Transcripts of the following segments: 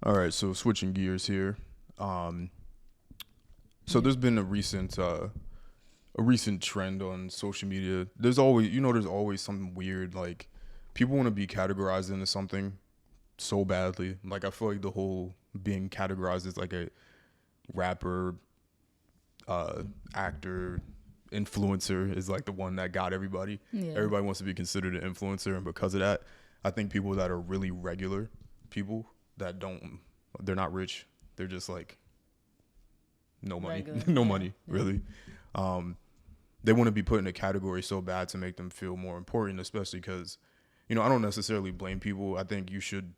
All right, so switching gears here. Um, so there's been a recent trend on social media. There's always something weird. Like people want to be categorized into something so badly. Like I feel like the whole being categorized as like a rapper, actor, influencer is like the one that got everybody. Yeah. Everybody wants to be considered an influencer, and because of that, I think people that are really regular people that don't, they're not rich. They're just like no money, Regular. no Yeah. money really. Um, they want to be put in a category so bad to make them feel more important, especially because, I don't necessarily blame people. I think you should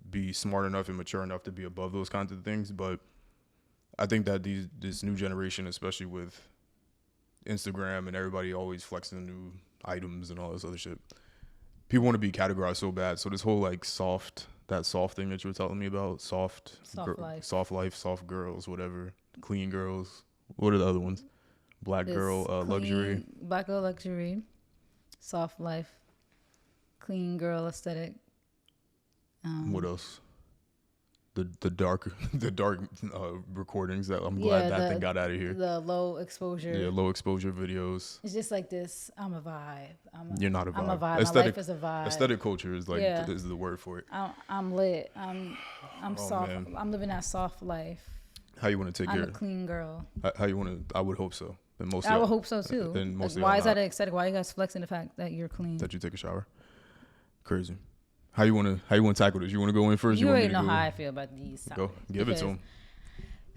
be smart enough and mature enough to be above those kinds of things. But I think that this new generation, especially with Instagram and everybody always flexing new items and all this other shit, people want to be categorized so bad. So this whole like that soft thing that you were telling me about, Life. soft life, soft girls, whatever, clean girls. What are the other ones? Black girl, luxury. Black girl luxury, soft life, clean girl aesthetic. What else? The dark recordings that I'm glad that thing got out of here. The low exposure. Yeah, low exposure videos. It's just like this. I'm a vibe. You're not a vibe. I'm a vibe. Aesthetic, My life is a vibe. aesthetic culture is like is the word for it. I'm lit. I'm soft. Man. I'm living that soft life. How you want to take I'm care? a clean girl. How you want to? I would hope so. And most I would hope so too. And most Like, why is that aesthetic? Why are you guys flexing the fact that you're clean? that you take a shower? Crazy. How you want to tackle this? You want to go in first? You want already me to know how I feel about these topics. Go. Give it to him.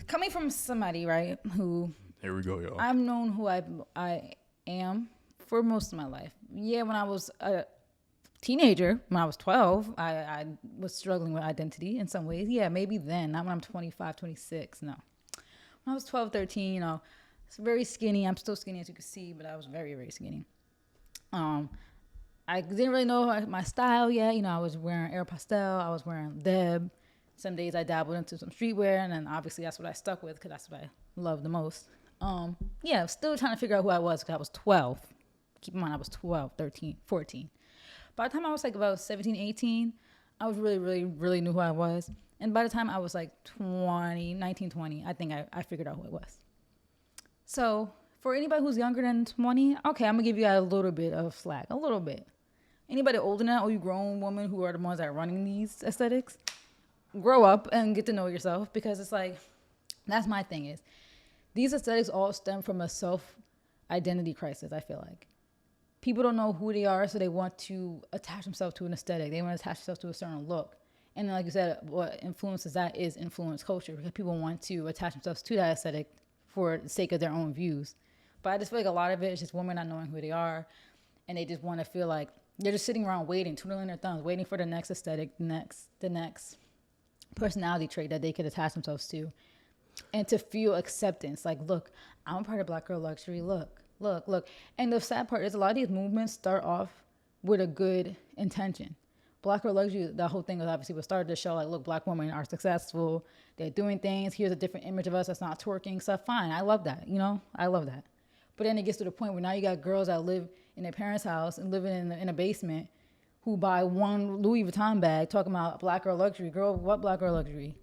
Coming from somebody, right, who Here we go, y'all. I've known who I am for most of my life. Yeah, when I was a teenager, when I was 12, I was struggling with identity in some ways. Yeah, maybe then, not when I'm 25, 26, no. When I was 12, 13, it's very skinny. I'm still skinny, as you can see, but I was very, very skinny. I didn't really know my style yet. I was wearing Aeropostale. I was wearing Deb. Some days I dabbled into some streetwear, and then obviously that's what I stuck with because that's what I love the most. Yeah, still trying to figure out who I was because I was 12. Keep in mind, I was 12, 13, 14. By the time I was like about 17, 18, I was really, really, really knew who I was. And by the time I was like 19, 20, I think I figured out who I was. So for anybody who's younger than 20, okay, I'm going to give you a little bit of slack, a little bit. Anybody older than that, or you grown women who are the ones that are running these aesthetics, grow up and get to know yourself, because it's like, that's my thing is, these aesthetics all stem from a self-identity crisis, I feel like. People don't know who they are, so they want to attach themselves to an aesthetic. They want to attach themselves to a certain look. And then, like you said, what influences that is influence culture, because people want to attach themselves to that aesthetic for the sake of their own views. But I just feel like a lot of it is just women not knowing who they are, and they just want to feel like they're just sitting around waiting, twiddling their thumbs, waiting for the next aesthetic, the next personality trait that they could attach themselves to, and to feel acceptance. Like, look, I'm a part of Black Girl Luxury. Look. And the sad part is a lot of these movements start off with a good intention. Black Girl Luxury, the whole thing was obviously what started to show, like, look, Black women are successful. They're doing things. Here's a different image of us that's not twerking stuff. Fine. I love that. I love that. But then it gets to the point where now you got girls that live in their parents' house and living in a basement who buy one Louis Vuitton bag talking about Black Girl Luxury. Girl, what Black Girl Luxury?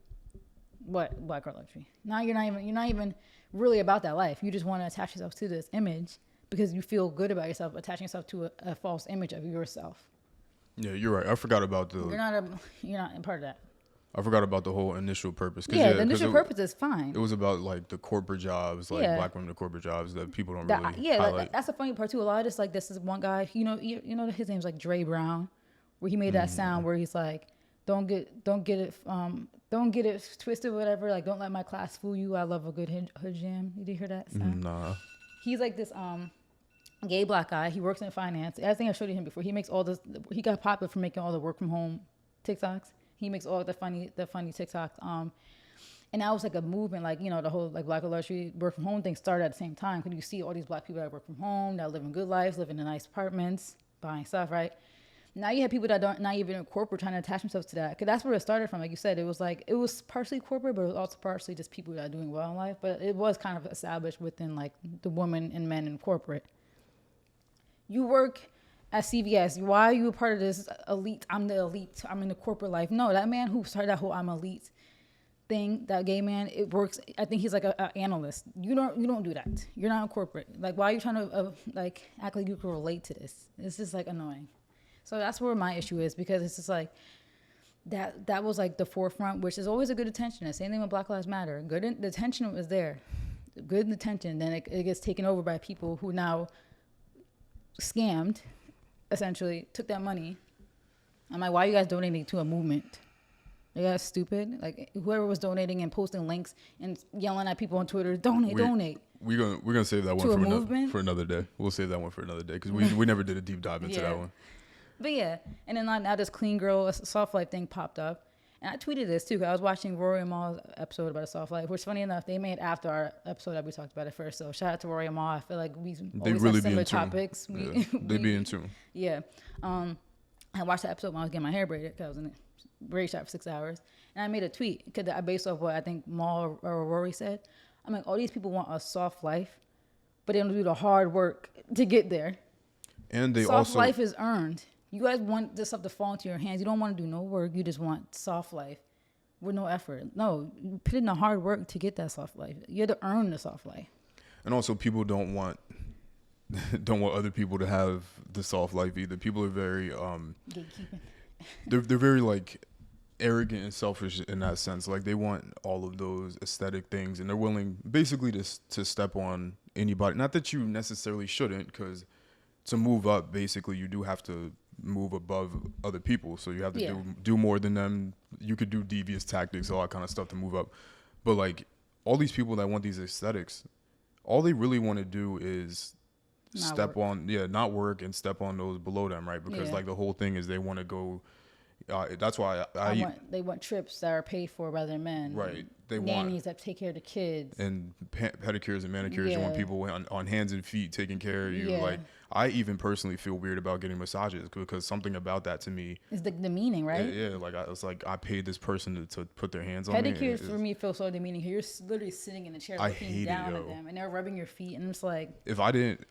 What Black Girl Luxury? Now you're not even really about that life. You just want to attach yourself to this image because you feel good about yourself, attaching yourself to a false image of yourself. Yeah, you're right. I forgot about You're not a part of that. I forgot about the whole initial purpose. Yeah, the initial purpose is fine. It was about like the corporate jobs, like Black women in corporate jobs that people don't really highlight. Like, that's the funny part too. A lot of this, like, this is one guy. You know his name's like Dre Brown, where he made that sound where he's like, don't get it twisted, whatever. Like, don't let my class fool you. I love a good hood jam. You did hear that sound? Nah. He's like this gay Black guy. He works in finance. I think I showed you him before. He makes all this. He got popular for making all the work from home TikToks. He makes all the funny TikToks. And that was like a movement, like, the whole like Black Luxury work from home thing started at the same time. Because you see all these Black people that work from home, that live in good lives, living in nice apartments, buying stuff, right? Now you have people that don't, not even in corporate, trying to attach themselves to that. Because that's where it started from. Like you said, it was partially corporate, but it was also partially just people that are doing well in life. But it was kind of established within like the women and men in corporate. You work at CVS. Why are you a part of this elite? I'm the elite. I'm in the corporate life. No, that man who started that whole I'm elite thing, that gay man, it works. I think he's like a analyst. You don't do that. You're not a corporate. Like, why are you trying to like act like you can relate to this? It's just like annoying. So that's where my issue is, because it's just like that was like the forefront, which is always a good attention. The same thing with Black Lives Matter. The attention was there. Good attention. Then it gets taken over by people who now scammed, essentially, took that money. I'm like, why are you guys donating to a movement? You guys stupid. Like, whoever was donating and posting links and yelling at people on Twitter, donate. We're gonna save that one for another day. We'll save that one for another day, because we never did a deep dive into that one. But yeah, and then now this clean girl soft life thing popped up, and I tweeted this too, because I was watching Rory and Maul's episode about a soft life, which, funny enough, they made after our episode that we talked about it first. So shout out to Rory and Maul. I feel like we always have similar topics. They be in tune. Yeah. I watched the episode when I was getting my hair braided, because I was in a braid shop for 6 hours, and I made a tweet because I based off what I think Maul or Rory said. I'm like, all these people want a soft life, but they don't do the hard work to get there. And they soft life is earned. You guys want this stuff to fall into your hands. You don't want to do no work. You just want soft life with no effort. No, you put in the hard work to get that soft life. You have to earn the soft life. And also, people don't want other people to have the soft life either. People are very gatekeeping. they're very like arrogant and selfish in that sense. Like, they want all of those aesthetic things, and they're willing basically to step on anybody. Not that you necessarily shouldn't, because to move up, basically, you do have to move above other people. So you have to do more than them. You could do devious tactics, all that kind of stuff to move up. But like, all these people that want these aesthetics, all they really want to do is not work and step on those below them, right? Because like, the whole thing is they want to go. That's why they want trips that are paid for by their men. Right. They nannies that take care of the kids. And pedicures and manicures. They want people on hands and feet taking care of you. Yeah. Like, I even personally feel weird about getting massages, because something about that to me is the demeaning, right? Yeah. Like, it's like I paid this person to put their hands on me. Pedicures for me feel so demeaning. You're literally sitting in a chair looking down at them, and they're rubbing your feet, and it's like, if I didn't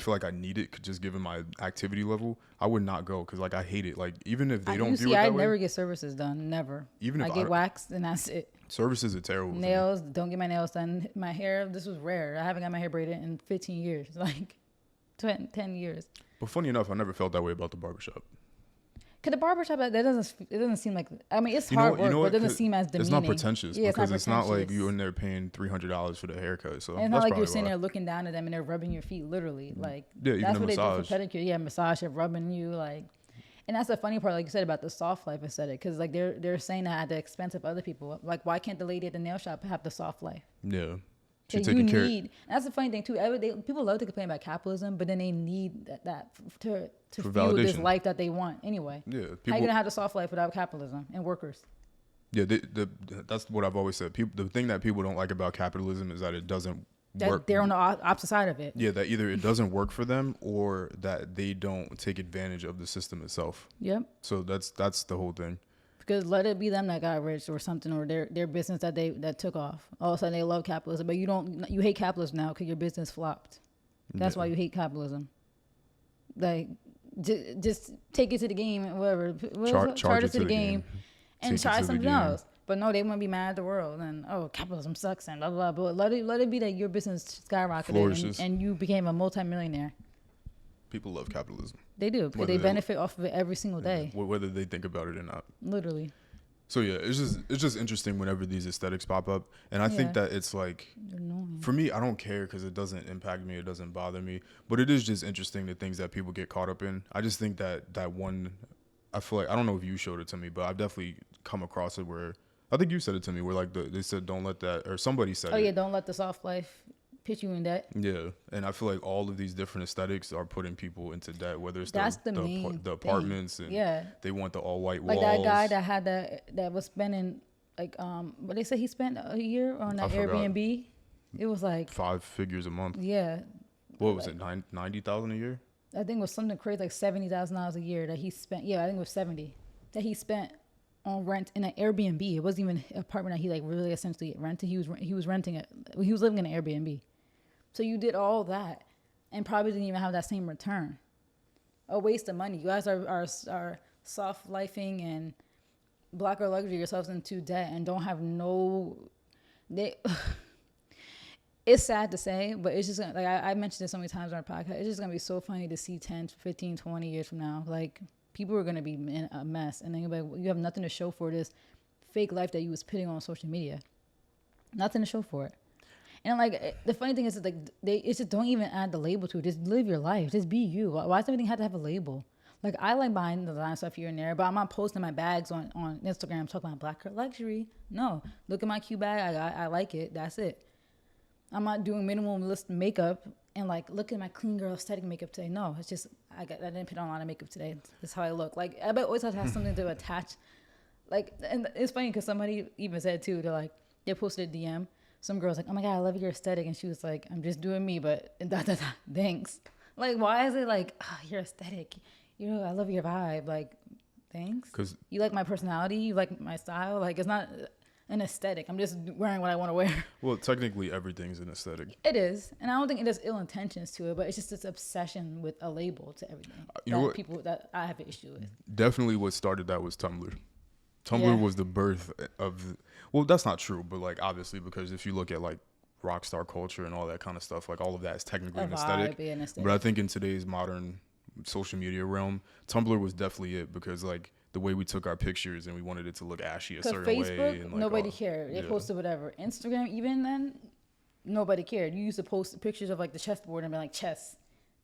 feel like I need it, just given my activity level, I would not go, because like, I hate it. Like, even if they don't view it that way. I never get services done. Never. Even if I get waxed, and that's it. Services are terrible. Nails, don't get my nails done. My hair, this was rare. I haven't got my hair braided in 15 years, like 10 years. But funny enough, I never felt that way about the barbershop. Cause the barbershop, it doesn't seem like. I mean, it's hard work, but it doesn't seem as demeaning. It's not pretentious, because it's not like you're in there paying $300 for the haircut. So and it's not like you're sitting there looking down at them and they're rubbing your feet, literally. Like, that's what massage. They do for pedicure. Yeah, massage, they're rubbing you, like. And that's the funny part, like you said, about the soft life aesthetic, because like they're saying that at the expense of other people. Like, why can't the lady at the nail shop have the soft life? Yeah. And that's the funny thing too. People love to complain about capitalism, but then they need that to fuel this life that they want anyway. Yeah, how you gonna have a soft life without capitalism and workers? Yeah, that's what I've always said. The thing that people don't like about capitalism is that it doesn't work. They're on the opposite side of it. Yeah, that either it doesn't work for them, or that they don't take advantage of the system itself. Yep. So that's the whole thing. Because let it be them that got rich or something, or their business that took off. All of a sudden they love capitalism, but you hate capitalism now because your business flopped. That's why you hate capitalism. Like, just take it to the game and whatever. Charge it to the game and try something else. But no, they want to be mad at the world and capitalism sucks and blah blah blah. But let it be that your business skyrocketed and you became a multimillionaire. People love capitalism. They do, because they benefit off of it every single day. Whether they think about it or not. Literally. So yeah, it's just interesting whenever these aesthetics pop up, and I think that it's like, for me, I don't care, because it doesn't impact me, it doesn't bother me, but it is just interesting, the things that people get caught up in. I just think that one, I feel like, I don't know if you showed it to me, but I've definitely come across it where, I think you said it to me, where like they said don't let that, or somebody said yeah, don't let the soft life put you in debt. Yeah, and I feel like all of these different aesthetics are putting people into debt, whether it's the apartments and they want the all white walls. Like that guy that had that was spending like what they said he spent a year on that Airbnb. It was like 5 figures a month. Yeah. What was it? 90,000 a year? I think it was something crazy, like $70,000 a year that he spent. Yeah, I think it was 70 that he spent on rent in an Airbnb. It wasn't even an apartment that he like really essentially rented. He was renting it. He was living in an Airbnb. So you did all that and probably didn't even have that same return. A waste of money. You guys are soft lifing and black or luxury yourselves into debt and don't have no. They. It's sad to say, but it's just like I mentioned this so many times on our podcast. It's just gonna be so funny to see 10, 15, 20 years from now. Like people are gonna be in a mess, and then you're like, you have nothing to show for this fake life that you was putting on social media. Nothing to show for it. And like the funny thing is, like it's just don't even add the label to it. Just live your life. Just be you. Why does everything have to have a label? Like I like buying the design stuff here and there, but I'm not posting my bags on Instagram talking about black or luxury. No, look at my cute bag. I like it. That's it. I'm not doing minimalist makeup and like look at my clean girl aesthetic makeup today. No, it's just I didn't put on a lot of makeup today. That's how I look. Like I always have to have something to attach. Like, and it's funny because somebody even said too, they posted a DM. Some girl's like, oh my God, I love your aesthetic. And she was like, I'm just doing me, but thanks. Like, why is it like, oh, your aesthetic? You know, I love your vibe. Like, thanks. Because you like my personality. You like my style. Like, it's not an aesthetic. I'm just wearing what I want to wear. Well, technically, everything's an aesthetic. It is. And I don't think there's ill intentions to it, but it's just this obsession with a label to everything. You know what? People that I have an issue with. Definitely what started that was Tumblr. Tumblr was the birth of, well, that's not true, but like obviously because if you look at like rock star culture and all that kind of stuff, like all of that is technically an aesthetic. But I think in today's modern social media realm, Tumblr was definitely it because like the way we took our pictures and we wanted it to look ashy a certain Facebook, way. And like, nobody cared. They posted whatever. Instagram, even then, nobody cared. You used to post pictures of like the chessboard and be like chess.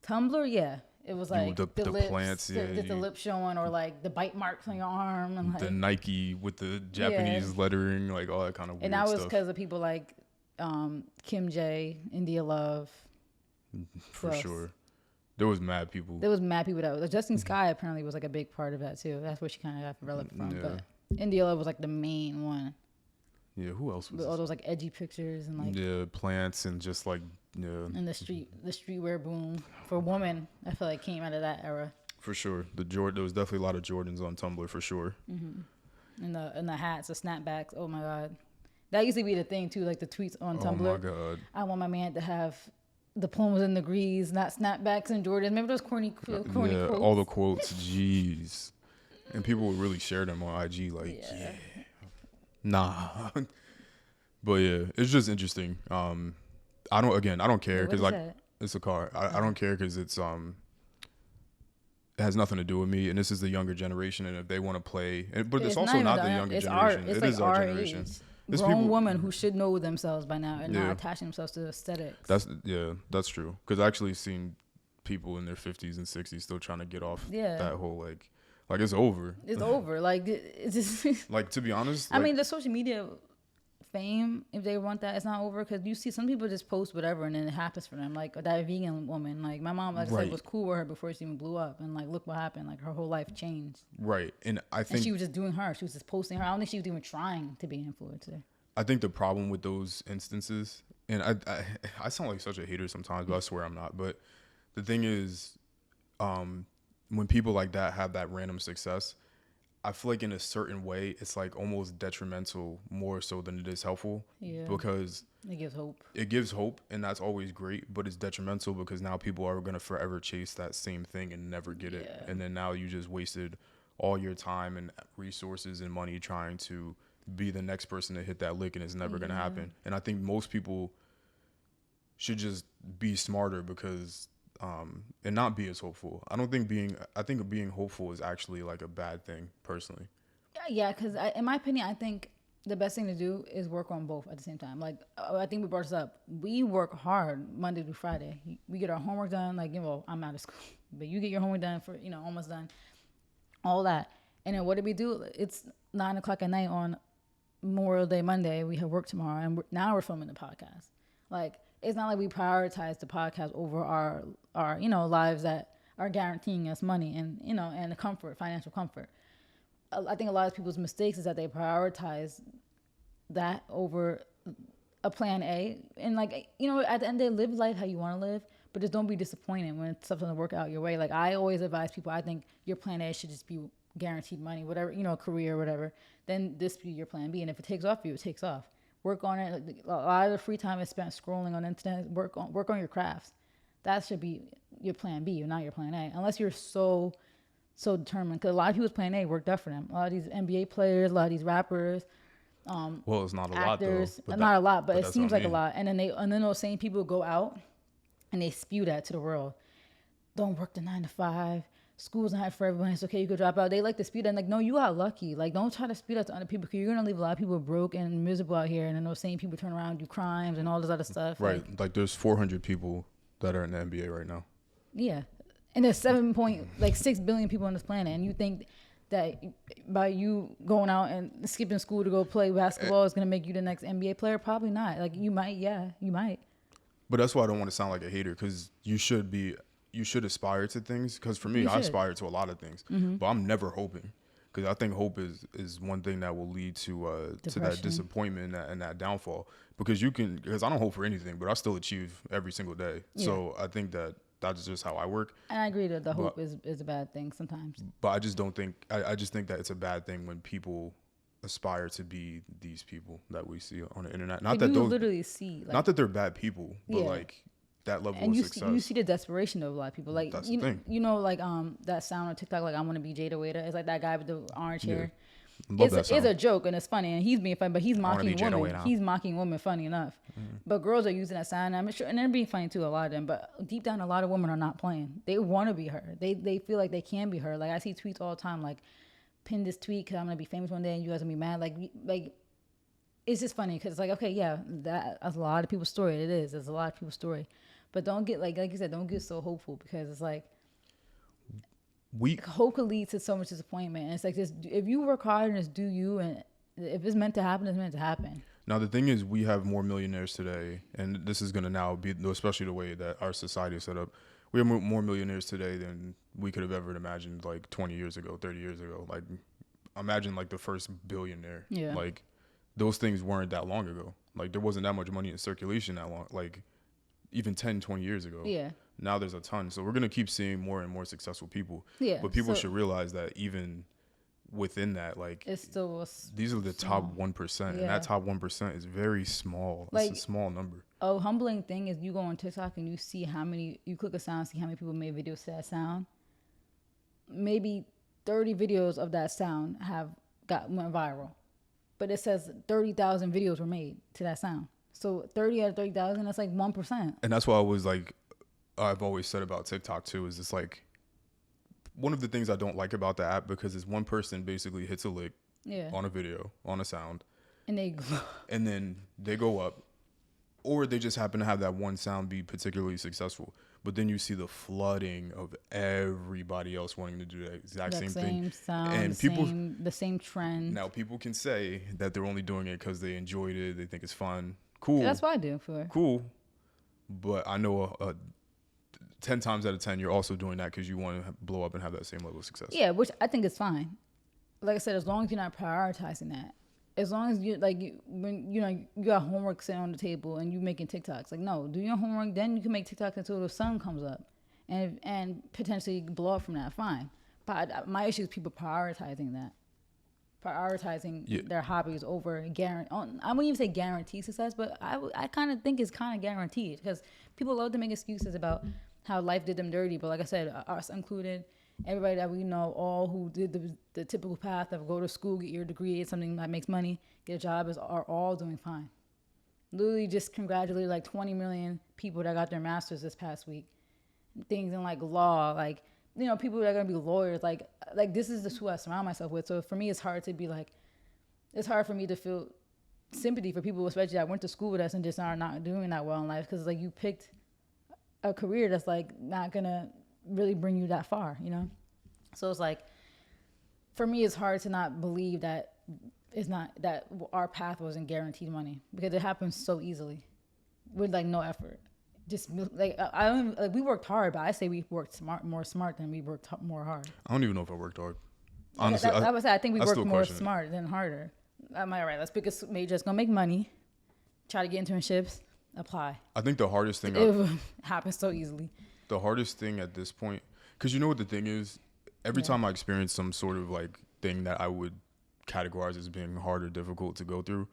Tumblr, yeah. It was like the lips, plants, the lip showing, or like the bite marks on your arm, and like the Nike with the Japanese lettering, like all that kind of weird stuff. And that was because of people like Kim J, India Love. For sure, there was mad people. That was Justin Sky apparently was like a big part of that too. That's where she kind of got relevant from. Yeah. But India Love was like the main one. Yeah, who else was? With all those like edgy pictures and like plants and just like and the streetwear boom for women. I feel like came out of that era. For sure, there was definitely a lot of Jordans on Tumblr for sure. Mm-hmm. And the hats, the snapbacks. Oh my God, that used to be the thing too. Like the tweets on Tumblr. Oh my God, I want my man to have diplomas and degrees, not snapbacks and Jordans. Remember those corny quotes? All the quotes. Jeez, and people would really share them on IG. Like, nah. But yeah, it's just interesting. I don't care because like it's a car. I don't care because it's it has nothing to do with me, and this is the younger generation, and if they want to play, but it's also not the younger generation. It is our generation. It's grown women who should know themselves by now and not attaching themselves to aesthetics. That's true. Because I actually seen people in their 50s and 60s still trying to get off that whole like it's over. It's over. Like it's just like, to be honest. I mean, the social media fame, if they want that, it's not over because you see some people just post whatever and then it happens for them. Like that vegan woman, like my mom, like I said, was cool with her before she even blew up, and like look what happened. Like her whole life changed. Right, and I think she was just doing her. She was just posting her. I don't think she was even trying to be an influencer. I think the problem with those instances, and I sound like such a hater sometimes, but I swear I'm not. But the thing is, when people like that have that random success, I feel like in a certain way, it's like almost detrimental more so than it is helpful. Yeah. Because it gives hope. It gives hope, and that's always great, but it's detrimental because now people are going to forever chase that same thing and never get it. And then now you just wasted all your time and resources and money trying to be the next person to hit that lick, and it's never going to happen. And I think most people should just be smarter because and not be as hopeful. I think being hopeful is actually like a bad thing personally. Yeah, because in my opinion, I think the best thing to do is work on both at the same time. Like I think we brought this up. We work hard Monday through Friday. We get our homework done. Like, I'm out of school, but you get your homework done for almost done, all that. And then what do we do? It's 9:00 at night on Memorial Day Monday. We have work tomorrow, and now we're filming the podcast. Like, it's not like we prioritize the podcast over our lives that are guaranteeing us money and and the comfort, financial comfort. I think a lot of people's mistakes is that they prioritize that over a plan A. And like, at the end of the day, live life how you want to live, but just don't be disappointed when stuff doesn't work out your way. Like, I always advise people, I think your plan A should just be guaranteed money, whatever, career or whatever. Then this be your plan B. And if it takes off for you, it takes off. Work on it. A lot of the free time is spent scrolling on the internet. Work on your crafts. That should be your plan B, not your plan A, unless you're so determined. Because a lot of people's plan A worked out for them. A lot of these NBA players, a lot of these rappers, Well, it's not a actors, lot though. not a lot, but it that's seems what I like a mean. lot. And then those same people go out and they spew that to the world. Don't work the 9 to 5. School's not for everyone. It's okay. You could drop out. They like to spew that. And like, no, you got lucky. Like, don't try to spew that to other people because you're gonna leave a lot of people broke and miserable out here. And then those same people turn around and do crimes and all this other stuff. Right. Like there's 400 people that are in the NBA right now. Yeah, and there's 7.6 billion people on this planet, and you think that by you going out and skipping school to go play basketball is gonna make you the next NBA player? Probably not. Like you might, yeah, you might. But that's why I don't want to sound like a hater, because you should aspire to things. Because for me, You I should. aspire to a lot of things, but I'm never hoping, because I think hope is one thing that will lead to that Depression. disappointment and that downfall. Because because I don't hope for anything, but I still achieve every single day. Yeah. So I think that's just how I work. And I agree that the hope is a bad thing sometimes. But I just don't think I just think that it's a bad thing when people aspire to be these people that we see on the internet. Not Like, that you those, literally see, like, not that they're bad people, but Yeah. like that level and of you success. you see the desperation of a lot of people. Like That's you, the thing. you know, like that sound on TikTok, like I want to be Jada Waiter. It's like that guy with the orange Yeah. hair. Love that It's sound. a joke and it's funny and he's being funny, but he's wanna mocking be Jada women. Waiter. He's mocking women, funny enough. But girls are using that sound. I'm sure, and they're being funny too, a lot of them. But deep down, a lot of women are not playing. They want to be her. They feel like they can be her. Like I see tweets all the time, like pin this tweet because I'm gonna be famous one day and you guys gonna be mad. Like it's just funny because it's like, okay, yeah, that's a lot of people's story. It is. It's a lot of people's story. But don't get like you said, don't get so hopeful because it's like hope could lead to so much disappointment. And it's like this: if you work hard and just do you, and if it's meant to happen, it's meant to happen. Now the thing is, we have more millionaires today, and this is gonna now be, especially the way that our society is set up. We have more millionaires today than we could have ever imagined, like 20 years ago, 30 years ago. Like, imagine like the first billionaire. Yeah. Like, those things weren't that long ago. Like, there wasn't that much money in circulation that long. Like, even 10, 20 years ago. Yeah. Now there's a ton. So we're gonna keep seeing more and more successful people. Yeah. But people so should realize that even within that, like, it's still these are the top 1%, and Yeah. that top 1% is very small. Like- It's a small number. a humbling thing is you go on TikTok and you see how many you click a sound, see how many people made videos to that sound. Maybe 30 videos of that sound went viral, but it says 30,000 videos were made to that sound. So 30 out of 30,000, that's like 1%. And that's why I was like, I've always said about TikTok too, is it's like one of the things I don't like about the app, because it's one person basically hits a lick Yeah, on a video, on a sound, and they and then they go up, or they just happen to have that one sound be particularly successful. But then you see the flooding of everybody else wanting to do that exact that same same thing. sound, And the people- the same trend. Now people can say that they're only doing it because they enjoyed it, they think it's fun. Cool. That's what I do for. Cool. But I know 10 times out of 10, you're also doing that because you want to blow up and have that same level of success. Yeah, which I think is fine. Like I said, as long as you're not prioritizing that, as long as when you got homework sitting on the table and you making TikToks, like no, do your homework, then you can make TikToks until the sun comes up, and potentially blow up from that. Fine, but my issue is people prioritizing that, Yeah. their hobbies over guarantee. I wouldn't even say guarantee success, but I kind of think it's kind of guaranteed because people love to make excuses about how life did them dirty. But like I said, us included, everybody that we know, all who did the typical path of go to school, get your degree, get something that makes money, get a job, are all doing fine. Literally just congratulated like 20 million people that got their masters this past week. Things in like law, like, people that are gonna be lawyers, like this is just who I surround myself with. So for me, it's hard for me to feel sympathy for people, especially that went to school with us and just are not doing that well in life, because like you picked a career that's like not gonna really bring you that far, So it's like, for me, it's hard to not believe that it's not that our path wasn't guaranteed money, because it happens so easily with like no effort. Just like I don't even, like, we worked hard, but I say we worked more smart than we worked more hard. I don't even know if I worked hard. Honestly, I would say I think we I worked still more question it. smart than harder. I'm like, all right, let's pick a major that's gonna make money, try to get internships, apply. I think the hardest thing, It happens so easily. at this point, because you know what the thing is, every time I experience some sort of like thing that I would categorize as being hard or difficult to go through,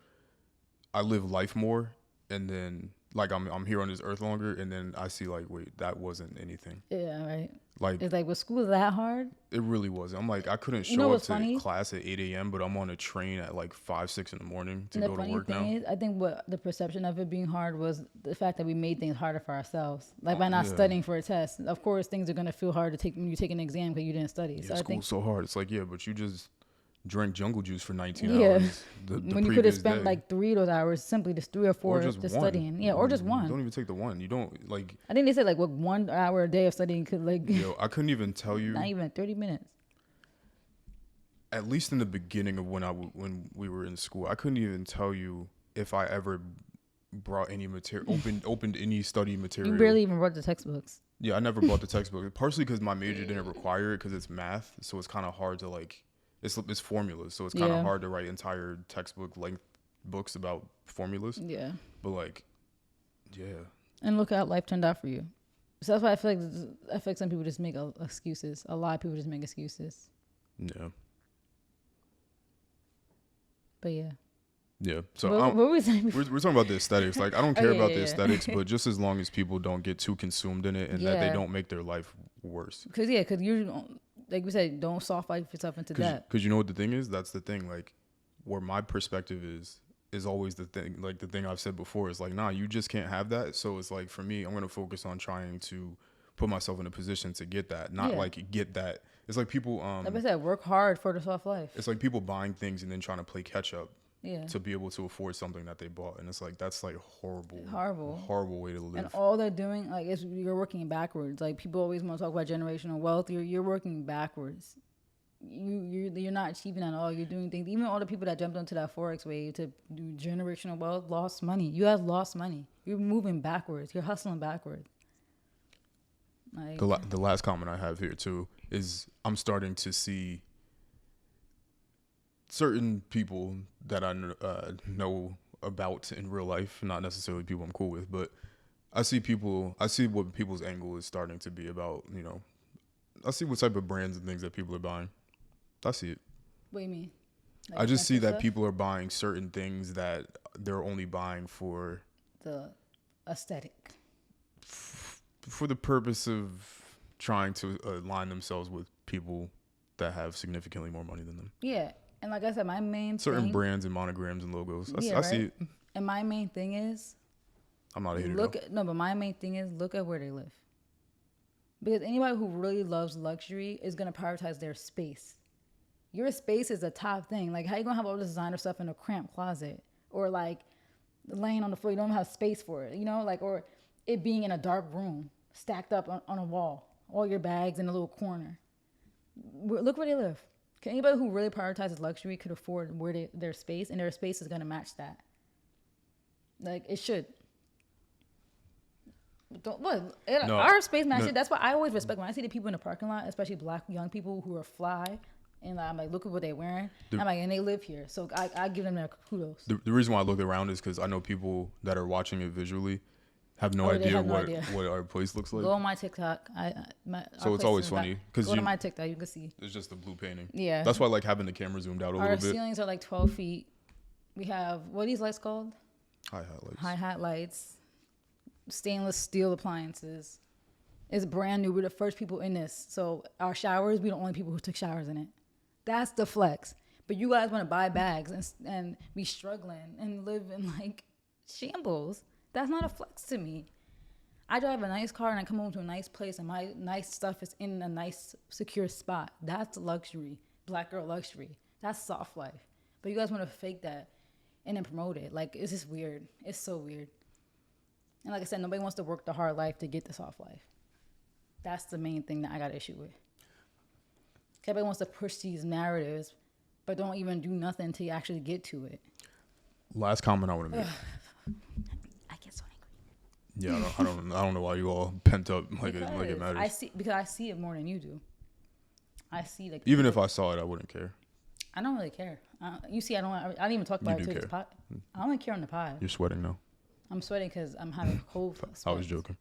I live life more, and then like I'm here on this earth longer, and then I see like, wait, that wasn't anything. Yeah, right. Like It's like, was school that hard? it really wasn't. I'm like, I couldn't You know show up what's to funny? class at 8 a.m., but I'm on a train at like 5, 6 in the morning to And the go to funny work thing now. is, I think what the perception of it being hard was the fact that we made things harder for ourselves. Like by not Yeah. studying for a test. Of course, things are gonna feel hard to take when you take an exam because you didn't study. Yeah, So I think school's so hard. It's like, yeah, but you just drank jungle juice for 19 Yeah. hours. The when you could have previous spent day. like 3 of those hours simply just 3 or 4 or just just one. studying. Yeah, or just You one. don't even take the one. You don't like. I think they said like what 1 hour a day of studying could like Yo, I couldn't even tell you. not even 30 minutes. At least in the beginning of when we were in school, I couldn't even tell you if I ever brought any material, opened any study material. You barely even read the textbooks. Yeah, I never bought the textbook. Partially because my major didn't require it because it's math, so it's kind of hard to like. It's formulas, so it's kind of Yeah. hard to write entire textbook length books about formulas. Yeah. But like, yeah, And look how life turned out for you. So that's why I feel like some people just make excuses. A lot of people just make excuses. yeah, But yeah. yeah. So what were we saying? we're talking about the aesthetics. Like, I don't care yeah, about yeah, the yeah. aesthetics, but just as long as people don't get too consumed in it and that they Yeah. don't make their life worse. Because you like we said, don't soft life yourself into debt. Because you know what the thing is? That's the thing. Like, where my perspective is always the thing. Like, the thing I've said before is like, nah, you just can't have that. So it's like, for me, I'm going to focus on trying to put myself in a position to get that, not Yeah. like get that. It's like people, Like I said, work hard for the soft life. it's like people buying things and then trying to play catch up Yeah. to be able to afford something that they bought. And it's like, that's like Horrible. horrible way to live. And all they're doing, like, is you're working backwards. Like people always want to talk about generational wealth. You're working backwards. You're not achieving at all. You're doing things. Even all the people that jumped onto that forex wave to do generational wealth lost money. You guys lost money. You're moving backwards. You're hustling backwards. Like The last comment I have here too is I'm starting to see certain people that I know about in real life, not necessarily people I'm cool with, but I see what people's angle is starting to be about, you know. I see what type of brands and things that people are buying. I see it. what do you mean? Like I just see expensive that stuff? people are buying certain things that they're only buying for The aesthetic. the purpose of trying to align themselves with people that have significantly more money than them. Yeah. And like I said, my main Certain thing, brands and monograms and logos. Yeah, I see right? it. and my main thing is I'm not a hater. look though. at, no, but my main thing is look at where they live. Because anybody who really loves luxury is gonna prioritize their space. Your space is a top thing. Like how you gonna have all this designer stuff in a cramped closet or like laying on the floor, you don't have space for it, you know, like or it being in a dark room, stacked up on a wall, all your bags in a little corner. Look where they live. Can anybody who really prioritizes luxury could afford their space, and their space is gonna match that. Like it should. No. Our space matches. No. That's why I always respect when I see the people in the parking lot, especially black young people who are fly, and I'm like, look at what they're wearing. I'm like, and they live here, so I give them their kudos. The reason why I look around is because I know people that are watching it visually have no Oh, they idea have no what idea. what our place looks like. Go on my TikTok. So our it's place always is back. funny, 'cause go you- to my TikTok, you can see. It's just the blue painting. Yeah. That's why I like having the camera zoomed out a Our little bit. ceilings are like 12 feet. We have what are these lights called? High highlights. High hat lights, stainless steel appliances. It's brand new. We're the first people in this. So our showers, we're the only people who took showers in it. That's the flex. But you guys want to buy bags and be struggling and live in like shambles. That's not a flex to me. I drive a nice car and I come home to a nice place and my nice stuff is in a nice secure spot. That's luxury. Black girl luxury. That's soft life. But you guys want to fake that and then promote it. Like, it's just weird. It's so weird. And like I said, nobody wants to work the hard life to get the soft life. That's the main thing that I got an issue with. Everybody wants to push these narratives, but don't even do nothing until you actually get to it. Last comment I want to make. I get so angry. Yeah, I don't know why you all pent up like it matters. Because I see it more than you do. I see like Even if I saw it, I wouldn't care. I don't really care. You see, I didn't even talk about You it do to this care. pod. I only care on the pod. You're sweating now. I'm sweating because I'm having cold. I was sweats. joking.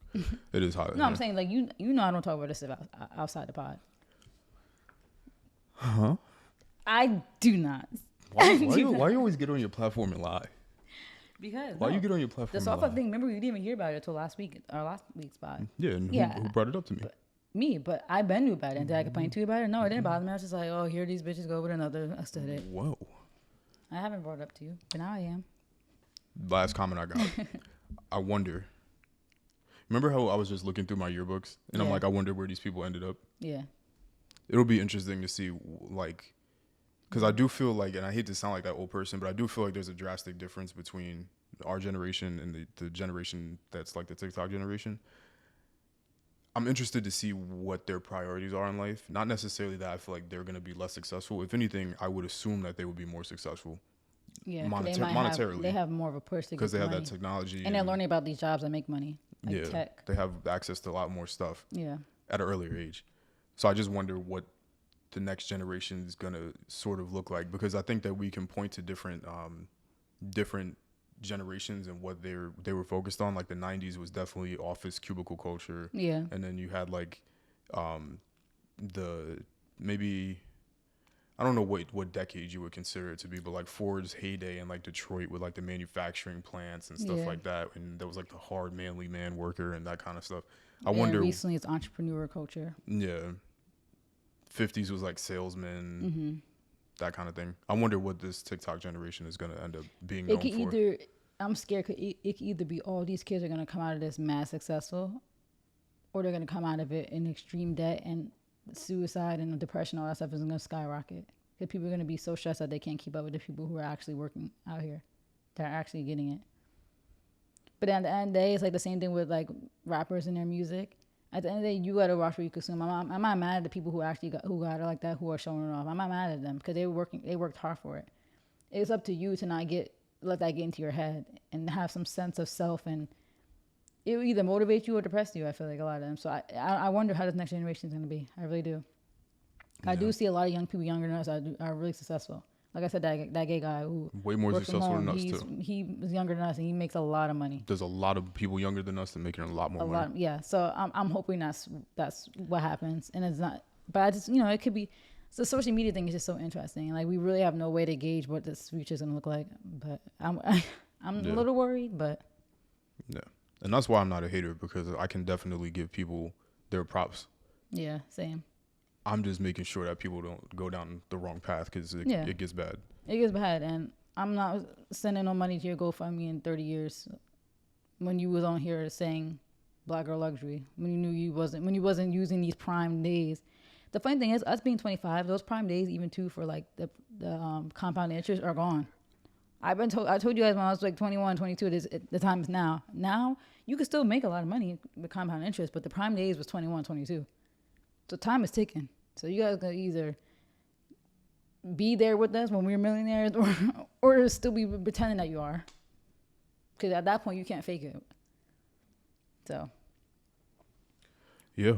It is hot. No, I'm saying like you know I don't talk about this about outside the pod. Huh? I do not. Why you always get on your platform and lie? Because Why no, you get on your the platform? soft and fuck thing. Remember, we didn't even hear about it until last week, our last week's pod. Yeah, and Yeah. who brought it up to me? Me, but I been knew about it. And did I complain to you about it? No, it didn't bother me. I was just like, oh, here these bitches go with another aesthetic. Whoa. I haven't brought it up to you, but now I am. Last comment I got. I wonder. Remember how I was just looking through my yearbooks and I'm Yeah. like, I wonder where these people ended up. Yeah. It'll be interesting to see, like, because I do feel like, and I hate to sound like that old person, but I do feel like there's a drastic difference between our generation and the generation that's like the TikTok generation. I'm interested to see what their priorities are in life. Not necessarily that I feel like they're going to be less successful. If anything, I would assume that they would be more successful. Yeah. Monetarily. They have more of a push to get Because they have money. that technology. And they're learning about these jobs that make money, like yeah, tech. they have access to a lot more stuff Yeah. at an earlier age. So I just wonder what the next generation is going to sort of look like, because I think that we can point to different generations and what they were focused on. Like the 90s was definitely office cubicle culture. Yeah. And then you had like the maybe, I don't know what decade you would consider it to be, but like Ford's heyday in like Detroit with like the manufacturing plants and stuff Yeah. like that. And there was like the hard manly man worker and that kind of stuff. I And wonder. recently it's entrepreneur culture. Yeah. 50s was like salesman, Mm-hmm. that kind of thing. I wonder what this TikTok generation is going to end up being It known could for. either, I'm scared, it could either be all these kids are going to come out of this mad successful, or they're going to come out of it in extreme debt, and suicide and depression, all that stuff is going to skyrocket. Because people are going to be so stressed that they can't keep up with the people who are actually working out here, that are actually getting it. But at the end of the day, it's like the same thing with like rappers and their music. At the end of the day, you gotta watch what you consume. I'm not mad at the people who actually got it like that, who are showing it off. I'm not mad at them because they worked hard for it. It's up to you to not let that get into your head and have some sense of self, and it will either motivate you or depress you. I feel like a lot of them. So I wonder how this next generation is gonna be. I really do. I do see a lot of young people younger than us are really successful. Like I said, that gay guy who Way more works from successful than home, us, too. he was younger than us and he makes a lot of money. There's a lot of people younger than us that making a lot more money. Yeah. So I'm hoping that's what happens, and it's not. But I just it could be. The social media thing is just so interesting. Like we really have no way to gauge what this future is gonna look like. But I'm a little worried. But yeah, and that's why I'm not a hater, because I can definitely give people their props. yeah, same. I'm just making sure that people don't go down the wrong path, because it gets bad. It gets bad, and I'm not sending no money to your GoFundMe in 30 years. When you was on here saying Black Girl Luxury, when you wasn't using these prime days. The funny thing is, us being 25, those prime days, even too, for like the compound interest are gone. I told you guys when I was like 21, 22, the time is now. Now you can still make a lot of money with compound interest, but the prime days was 21, 22. So time is ticking. So you guys gotta either be there with us when we're millionaires, or still be pretending that you are. Because at that point you can't fake it. So. Yeah.